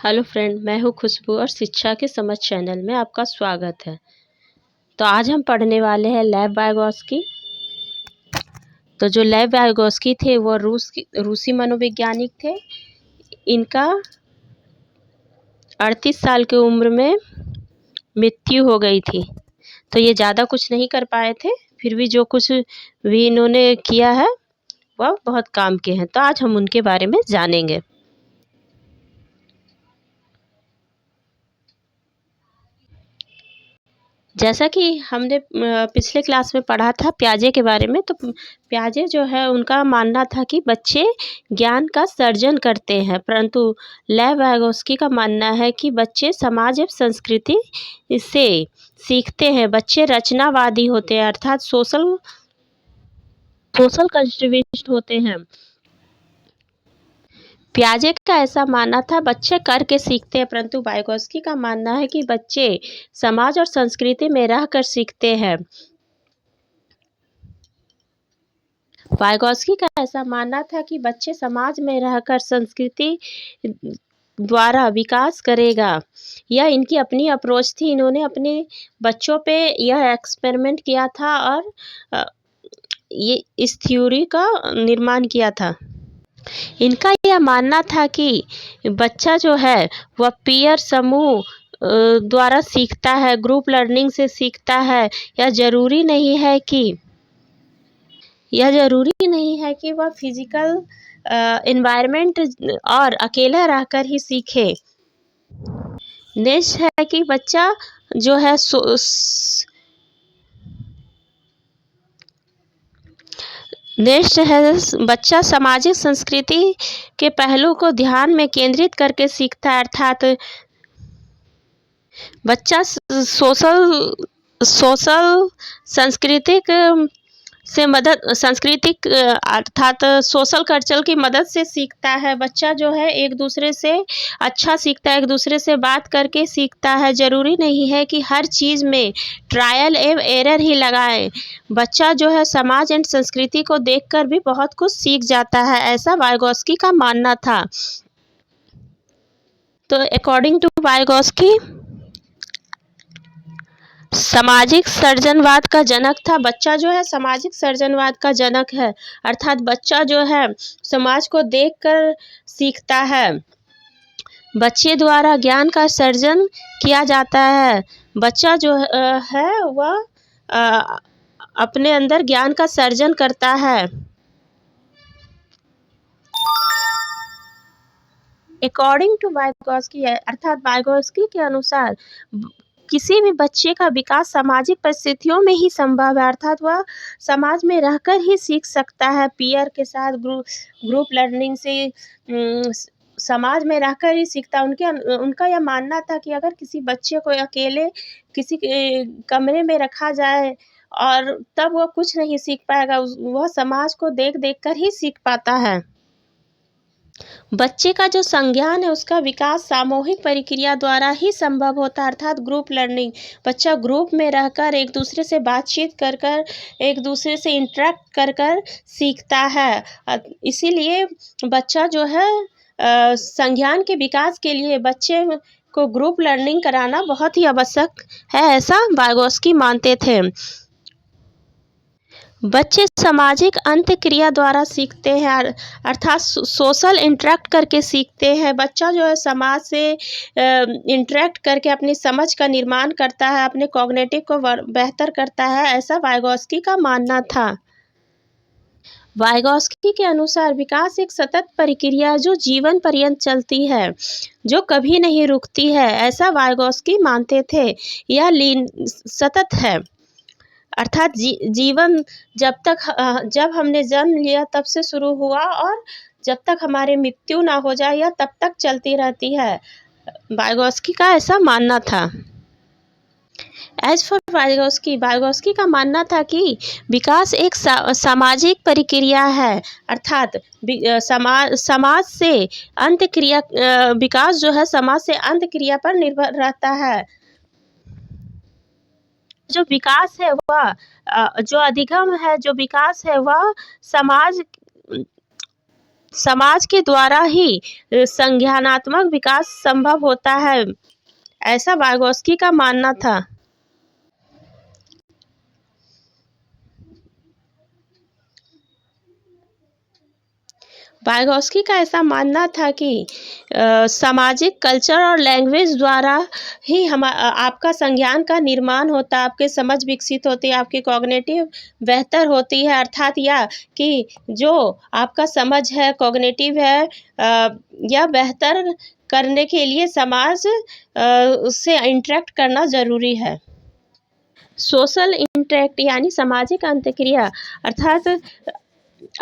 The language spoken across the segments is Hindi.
हेलो फ्रेंड, मैं हूँ खुशबू और शिक्षा के समझ चैनल में आपका स्वागत है। तो आज हम पढ़ने वाले हैं लेव वाइगोत्स्की। तो जो लेव वाइगोत्स्की थे वो रूसी मनोवैज्ञानिक थे। इनका 38 साल की उम्र में मृत्यु हो गई थी। तो ये ज़्यादा कुछ नहीं कर पाए थे, फिर भी जो कुछ भी इन्होंने किया है वह बहुत काम के हैं। तो आज हम उनके बारे में जानेंगे। जैसा कि हमने पिछले क्लास में पढ़ा था पियाजे के बारे में, तो पियाजे जो है उनका मानना था कि बच्चे ज्ञान का सर्जन करते हैं, परंतु लेव वाइगोत्स्की का मानना है कि बच्चे समाज एवं संस्कृति से सीखते हैं। बच्चे रचनावादी होते हैं, अर्थात सोशल कंस्ट्रक्टिविस्ट होते हैं। पियाजे का ऐसा मानना था बच्चे करके सीखते हैं, परंतु वाइगोत्स्की का मानना है कि बच्चे समाज और संस्कृति में रहकर सीखते हैं। वाइगोत्स्की का ऐसा मानना था कि बच्चे समाज में रहकर संस्कृति द्वारा विकास करेगा। यह इनकी अपनी अप्रोच थी। इन्होंने अपने बच्चों पे यह एक्सपेरिमेंट किया था और ये इस थ्योरी का निर्माण किया था। इनका यह मानना था कि बच्चा जो है वह पीयर समूह द्वारा सीखता है, ग्रुप लर्निंग से सीखता है। यह ज़रूरी नहीं है कि वह फिजिकल एनवायरनमेंट और अकेला रहकर ही सीखे। नेक्स्ट है कि बच्चा जो है बच्चा सामाजिक संस्कृति के पहलू को ध्यान में केंद्रित करके सीखता है, अर्थात बच्चा सोशल सांस्कृतिक अर्थात सोशल कल्चर की मदद से सीखता है। बच्चा जो है एक दूसरे से अच्छा सीखता है, एक दूसरे से बात करके सीखता है। ज़रूरी नहीं है कि हर चीज़ में ट्रायल एवं एरर ही लगाए। बच्चा जो है समाज एंड संस्कृति को देखकर भी बहुत कुछ सीख जाता है, ऐसा वाइगोत्स्की का मानना था। तो अकॉर्डिंग टू वाइगोत्स्की सामाजिक सर्जनवाद का जनक था। बच्चा जो है सामाजिक सर्जनवाद का जनक है, अर्थात बच्चा जो है समाज को देखकर सीखता है। बच्चे द्वारा ज्ञान का सर्जन किया जाता है। बच्चा जो है वह अपने अंदर ज्ञान का सर्जन करता है। अकॉर्डिंग टू वाइगोत्स्की अर्थात वाइगोत्स्की के अनुसार किसी भी बच्चे का विकास सामाजिक परिस्थितियों में ही संभव है, अर्थात वह समाज में रहकर ही सीख सकता है। पीयर के साथ ग्रुप लर्निंग से समाज में रहकर ही सीखता। उनका यह मानना था कि अगर किसी बच्चे को अकेले किसी कमरे में रखा जाए और तब वह कुछ नहीं सीख पाएगा, वह समाज को देख देख कर ही सीख पाता है। बच्चे का जो संज्ञान है उसका विकास सामूहिक प्रक्रिया द्वारा ही संभव होता है, अर्थात ग्रुप लर्निंग। बच्चा ग्रुप में रहकर एक दूसरे से बातचीत कर कर, एक दूसरे से इंटरेक्ट कर कर सीखता है। इसीलिए बच्चा जो है संज्ञान के विकास के लिए बच्चे को ग्रुप लर्निंग कराना बहुत ही आवश्यक है, ऐसा वाइगोत्स्की मानते थे। बच्चे सामाजिक अंतःक्रिया द्वारा सीखते हैं, अर्थात सोशल इंटरेक्ट करके सीखते हैं। बच्चा जो है समाज से इंटरेक्ट करके अपनी समझ का निर्माण करता है, अपने कॉग्निटिव को बेहतर करता है, ऐसा वाइगोत्स्की का मानना था। वाइगोत्स्की के अनुसार विकास एक सतत प्रक्रिया जो जीवन पर्यंत चलती है, जो कभी नहीं रुकती है, ऐसा वाइगोत्स्की मानते थे। यह सतत है, अर्थात जीवन जब हमने जन्म लिया तब से शुरू हुआ और जब तक हमारी मृत्यु ना हो जाए यह तब तक चलती रहती है। वाइगोत्स्की का ऐसा मानना था। एज फॉर वाइगोत्स्की का मानना था कि विकास एक सामाजिक प्रक्रिया है, अर्थात समाज से अंतःक्रिया विकास जो है समाज से अंतःक्रिया पर निर्भर रहता है। जो विकास है वह जो अधिगम है, जो विकास है वह समाज समाज के द्वारा ही संज्ञानात्मक विकास संभव होता है, ऐसा वाइगोत्स्की का मानना था। वाइगोत्स्की का ऐसा मानना था कि सामाजिक कल्चर और लैंग्वेज द्वारा ही आपका संज्ञान का निर्माण होता है, आपके समझ विकसित होती है, आपकी कॉग्निटिव बेहतर होती है, अर्थात या कि जो आपका समझ है, कॉग्निटिव है, या बेहतर करने के लिए समाज उससे इंटरेक्ट करना ज़रूरी है। सोशल इंटरेक्ट यानी सामाजिक अंतःक्रिया, अर्थात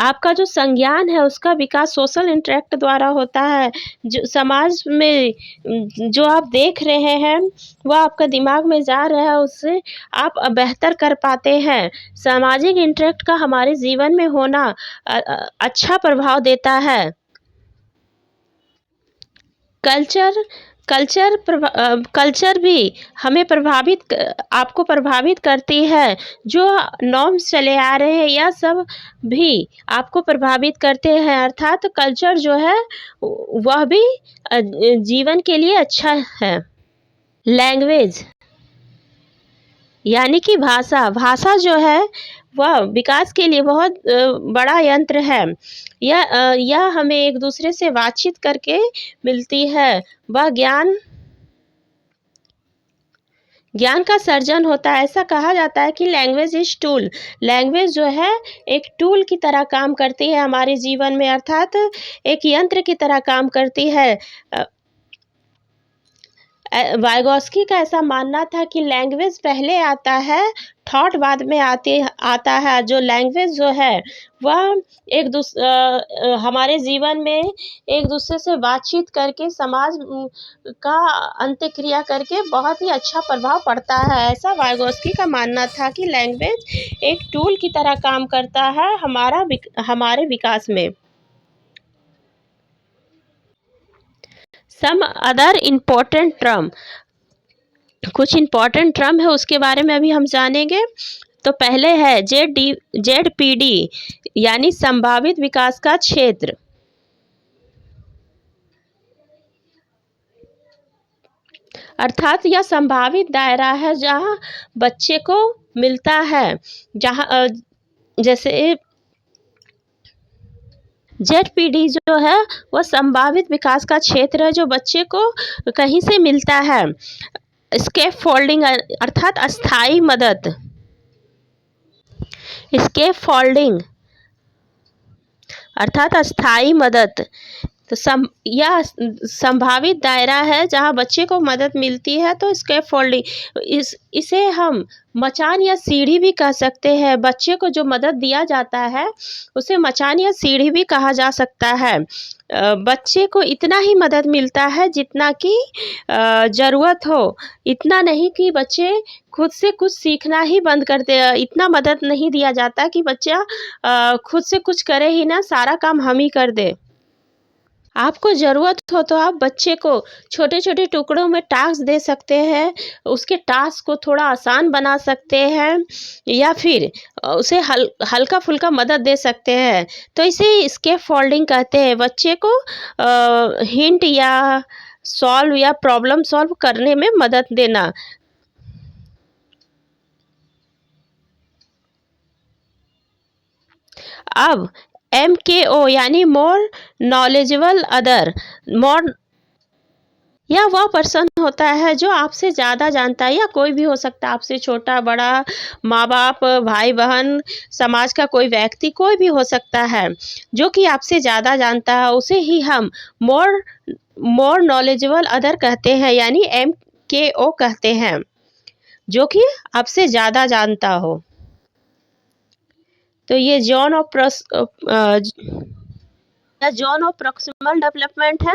आपका जो संज्ञान है उसका विकास सोशल इंटरेक्ट द्वारा होता है। जो समाज में जो आप देख रहे हैं वो आपका दिमाग में जा रहा है, उससे आप बेहतर कर पाते हैं। सामाजिक इंटरेक्ट का हमारे जीवन में होना अच्छा प्रभाव देता है। कल्चर कल्चर भी हमें आपको प्रभावित करती है। जो नॉर्म्स चले आ रहे हैं यह सब भी आपको प्रभावित करते हैं, अर्थात कल्चर जो है वह भी जीवन के लिए अच्छा है। लैंग्वेज यानी कि भाषा जो है वह विकास के लिए बहुत बड़ा यंत्र है। यह हमें एक दूसरे से बातचीत करके मिलती है। वह ज्ञान का सर्जन होता है। ऐसा कहा जाता है कि लैंग्वेज इज टूल। लैंग्वेज जो है एक टूल की तरह काम करती है हमारे जीवन में, अर्थात एक यंत्र की तरह काम करती है। वाइगोत्स्की का ऐसा मानना था कि लैंग्वेज पहले आता है, थॉट बाद में आता है। जो लैंग्वेज जो है वह हमारे जीवन में एक दूसरे से बातचीत करके समाज का अंत्यक्रिया करके बहुत ही अच्छा प्रभाव पड़ता है। ऐसा वाइगोत्स्की का मानना था कि लैंग्वेज एक टूल की तरह काम करता है हमारे विकास में। सम अदर इम्पोर्टेंट टर्म, कुछ इम्पोर्टेंट टर्म है उसके बारे में अभी हम जानेंगे। तो पहले है ZPD यानी संभावित विकास का क्षेत्र, अर्थात यह संभावित दायरा है जहां बच्चे को मिलता है, जहां जैसे ZPD जो है वह संभावित विकास का क्षेत्र है जो बच्चे को कहीं से मिलता है। स्केप फोल्डिंग अर्थात अस्थाई मदद, स्केप फोल्डिंग अर्थात अस्थाई मदद। तो यह संभावित दायरा है जहां बच्चे को मदद मिलती है। तो स्केप फोल्डिंग इसे हम मचान या सीढ़ी भी कह सकते हैं। बच्चे को जो मदद दिया जाता है उसे मचान या सीढ़ी भी कहा जा सकता है। बच्चे को इतना ही मदद मिलता है जितना कि ज़रूरत हो, इतना नहीं कि बच्चे खुद से कुछ सीखना ही बंद कर दे। इतना मदद नहीं दिया जाता कि बच्चा खुद से कुछ करे ही ना, सारा काम हम ही कर दे। आपको ज़रूरत हो तो आप बच्चे को छोटे छोटे टुकड़ों में टास्क दे सकते हैं, उसके टास्क को थोड़ा आसान बना सकते हैं, या फिर उसे हल्का फुल्का मदद दे सकते हैं। तो इसे स्केप फोल्डिंग कहते हैं। बच्चे को हिंट या प्रॉब्लम सॉल्व करने में मदद देना। अब MKO यानी मोर नॉलेजेबल अदर, यह वह पर्सन होता है जो आपसे ज़्यादा जानता है, या कोई भी हो सकता है, आपसे छोटा बड़ा, माँ बाप, भाई बहन, समाज का कोई व्यक्ति, कोई भी हो सकता है जो कि आपसे ज़्यादा जानता है। उसे ही हम मोर मोर नॉलेजेबल अदर कहते हैं, यानी MKO कहते हैं, जो कि आपसे ज़्यादा जानता हो। तो ये जॉन ऑफ प्रॉक्सिमल डेवलपमेंट है,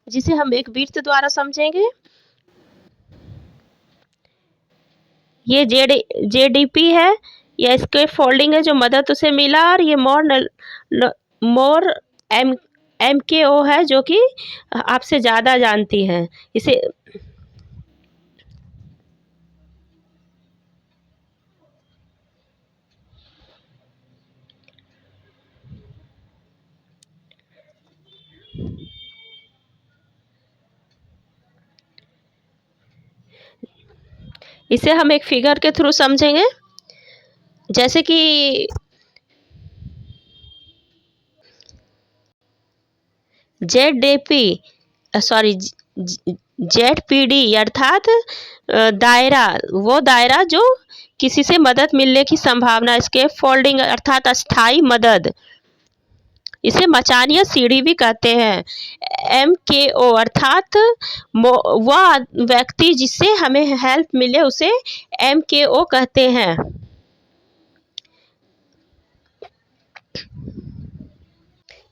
जिसे हम एक वृत्त द्वारा समझेंगे। ये JDP है, या स्केप फोल्डिंग है जो मदद उसे मिला, और ये मोर MKO है जो कि आपसे ज़्यादा जानती है। इसे इसे हम एक फिगर के थ्रू समझेंगे। जैसे कि ZPD अर्थात दायरा, वो दायरा जो किसी से मदद मिलने की संभावना, इसके फोल्डिंग अर्थात अस्थाई मदद, इसे मचान या सीढ़ी भी कहते हैं। MKO अर्थात वह व्यक्ति जिससे हमें हेल्प मिले उसे MKO कहते हैं।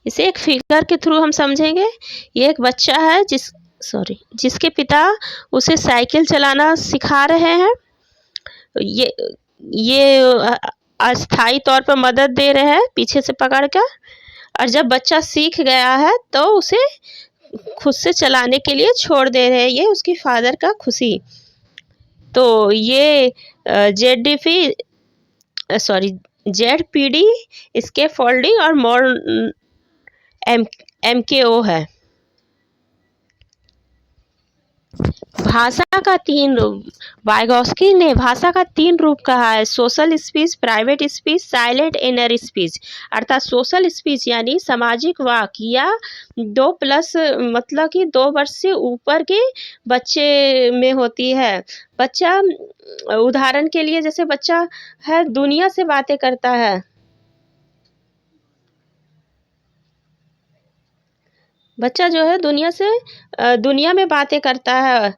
इसे एक फिगर के थ्रू हम समझेंगे। ये एक बच्चा है जिसके पिता उसे साइकिल चलाना सिखा रहे हैं। ये अस्थाई तौर पर मदद दे रहे हैं पीछे से पकड़ कर, और जब बच्चा सीख गया है तो उसे खुद से चलाने के लिए छोड़ दे रहे हैं। ये उसकी फादर का खुशी। तो ये ZPD इसके फोल्डिंग और मोर MKO है। भाषा का 3 रूप, वाइगोस्की ने भाषा का 3 रूप कहा है: social speech, private speech, silent inner speech. अर्थात सोशल स्पीच यानी सामाजिक वाक या 2+ मतलब कि 2 वर्ष से ऊपर के बच्चे में होती है। बच्चा, उदाहरण के लिए जैसे बच्चा है दुनिया से बातें करता है, बच्चा जो है दुनिया में बातें करता है।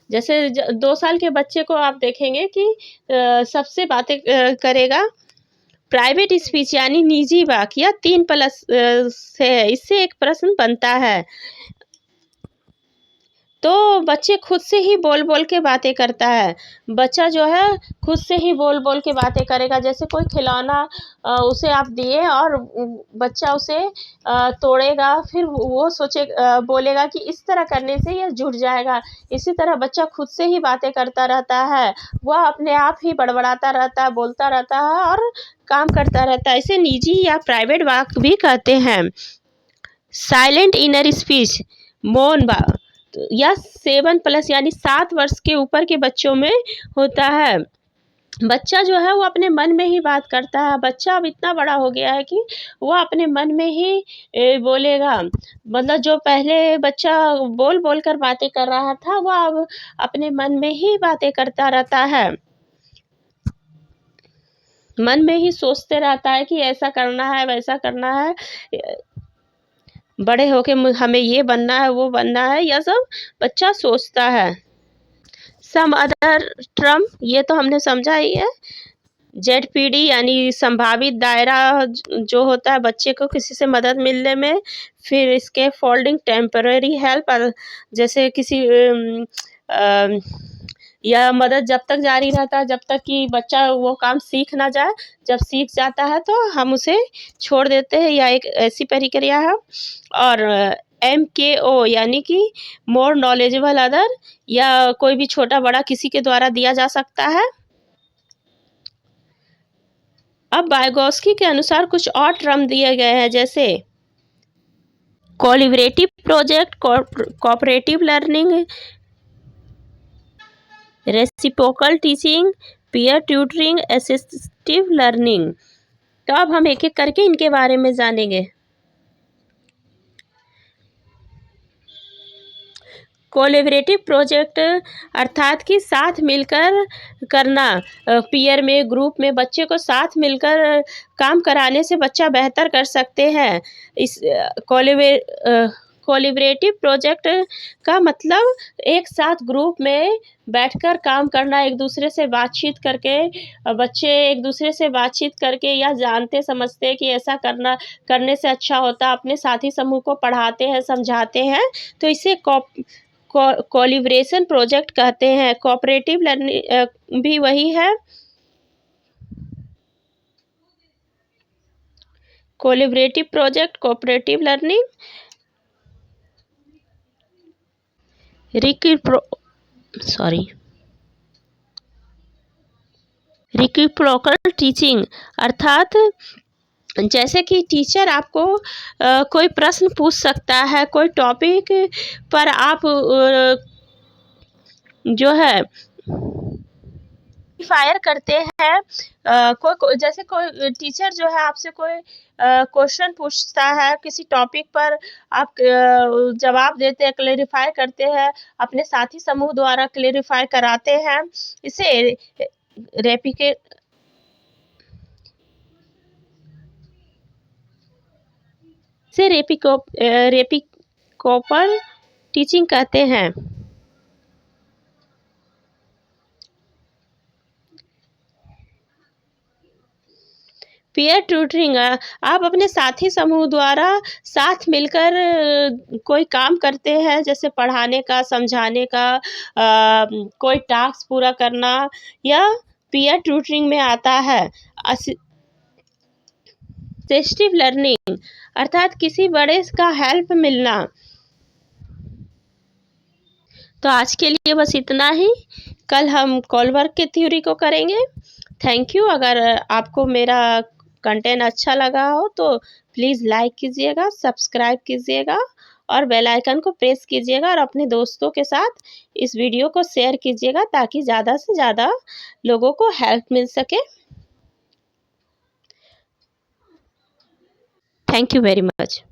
जैसे 2 साल के बच्चे को आप देखेंगे कि सबसे बातें करेगा। प्राइवेट स्पीच यानी निजी वाक या 3+ से है। इससे एक प्रश्न बनता है, तो बच्चे खुद से ही बोल बोल के बातें करता है। बच्चा जो है खुद से ही बोल बोल के बातें करेगा। जैसे कोई खिलौना उसे आप दिए और बच्चा उसे तोड़ेगा, फिर वो बोलेगा कि इस तरह करने से यह जुड़ जाएगा। इसी तरह बच्चा खुद से ही बातें करता रहता है, वह अपने आप ही बड़बड़ाता रहता है, बोलता रहता है और काम करता रहता है। इसे निजी या प्राइवेट वाक भी कहते हैं। साइलेंट इनर स्पीच मौन या 7+ यानी 7 वर्ष के ऊपर के बच्चों में होता है। बच्चा जो है वो अपने मन में ही बात करता है। बच्चा अब इतना बड़ा हो गया है कि वो अपने मन में ही बोलेगा। मतलब जो पहले बच्चा बोल बोल कर बातें कर रहा था, वो अब अपने मन में ही बातें करता रहता है, मन में ही सोचते रहता है कि ऐसा करना है, वैसा करना है, बड़े होके हमें ये बनना है, वो बनना है, यह सब बच्चा सोचता है। सम अदर टर्म, ये तो हमने समझा ही है। ZPD यानी संभावित दायरा जो होता है बच्चे को किसी से मदद मिलने में। फिर इसके फोल्डिंग टेम्पररी हेल्प, जैसे किसी यह मदद जब तक जारी रहता है जब तक कि बच्चा वो काम सीख ना जाए। जब सीख जाता है तो हम उसे छोड़ देते हैं, या एक ऐसी प्रक्रिया है। और MKO यानी कि मोर नॉलेजेबल अदर, या कोई भी छोटा बड़ा किसी के द्वारा दिया जा सकता है। अब वाइगोस्की के अनुसार कुछ और टर्म दिए गए हैं, जैसे collaborative project, cooperative learning, reciprocal teaching, peer tutoring, assistive learning. तो अब हम एक एक करके इनके बारे में जानेंगे। कोलैबोरेटिव प्रोजेक्ट अर्थात कि साथ मिलकर करना, पीयर में, ग्रुप में बच्चे को साथ मिलकर काम कराने से बच्चा बेहतर कर सकते हैं। इस कोलैबोरेटिव प्रोजेक्ट का मतलब एक साथ ग्रुप में बैठकर काम करना, एक दूसरे से बातचीत करके, बच्चे एक दूसरे से बातचीत करके या जानते समझते कि ऐसा करने से अच्छा होता, अपने साथी समूह को पढ़ाते हैं, समझाते हैं, तो इसे कोलिब्रेशन प्रोजेक्ट कहते हैं। कोऑपरेटिव लर्निंग भी वही है। Collaborative project, cooperative learning, reciprocal teaching अर्थात जैसे कि टीचर आपको कोई प्रश्न पूछ सकता है, कोई टॉपिक पर आप जो है फायर करते हैं। जैसे कोई टीचर जो है आपसे कोई क्वेश्चन पूछता है किसी टॉपिक पर, आप जवाब देते हैं, क्लेरिफाई करते हैं, अपने साथी समूह द्वारा क्लेरिफाई कराते हैं। इसे रेपिके से रेपिकोपल टीचिंग कहते हैं। पीयर ट्यूटरिंग, आप अपने साथी समूह द्वारा साथ मिलकर कोई काम करते हैं, जैसे पढ़ाने का, समझाने का, कोई टास्क पूरा करना, या पीयर ट्यूटरिंग में आता है। असिस्टिव लर्निंग अर्थात किसी बड़े का हेल्प मिलना। तो आज के लिए बस इतना ही। कल हम कॉलवर्क के थ्योरी को करेंगे। Thank you. अगर आपको मेरा कंटेंट अच्छा लगा हो तो प्लीज़ लाइक कीजिएगा, सब्सक्राइब कीजिएगा और बेल आइकन को प्रेस कीजिएगा, और अपने दोस्तों के साथ इस वीडियो को शेयर कीजिएगा ताकि ज़्यादा से ज़्यादा लोगों को हेल्प मिल सके। Thank you very much.